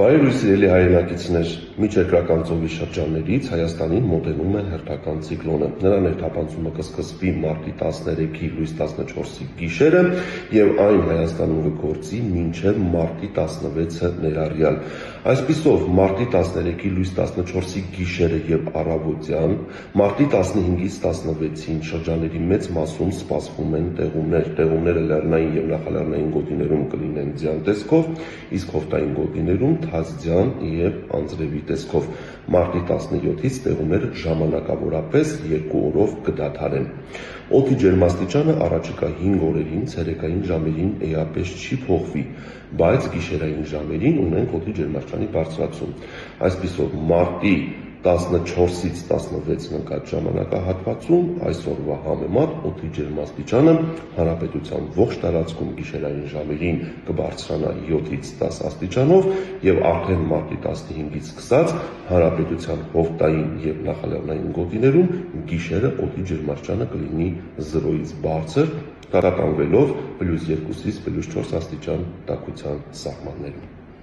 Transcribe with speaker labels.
Speaker 1: Բարև լույս սիրելի հայրենակիցներ, միջերկրական ծովի շրջաններից Հայաստանին մոտենում է հերթական ցիկլոնը։ Նրա ներթափանցումը կսկսվի մարտի 13-ի լույս 14-ի գիշերը եւ այն Հայաստանում կգործի մինչեւ մարտի 16-ը ներառյալ։ Այսպիսով, մարտի 13-ի լույս 14-ի գիշերը եւ առավոտյան, մարտի 15-ից 16-ին շրջանների մեծ մասում սպասվում են տեղումներ։ Տեղումները լեռնային եւ նախալեռնային գոտիներում կլինեն ձյան տեսքով, իսկ հովտային գոտիներում թաձյան եւ անձրևի տեսքով։ Մարտի 17-ից տեղումները ժամանակավորապես 2 օրով կդադարեն։ Օդի ջերմաստիճանը առաջիկա 5 օրերին ցերեկային ժամերին էապես չի փոխվի, բայց գիշերային ժամերին ունենք օդի ջերմաստիճանի բարձրացում։ Այսպիսով, մարտի 14-ից 16 ընկած ժամանակահատվածում այսօրվա համեմատ օդի ջերմաստիճանը հանրապետության ողջ տարածքում գիշերային ժամերին կբարձրանա 7-ից 10 աստիճանով եւ արդեն մարտի 15-ից սկսած հանրապետության հովտային եւ նախալեռնային գոտիներում գիշերը օդի ջերմաստիճանը կլինի 0-ից բարձր, տատանվելով +2-ից +4 աստիճան տաքության սահմաններում։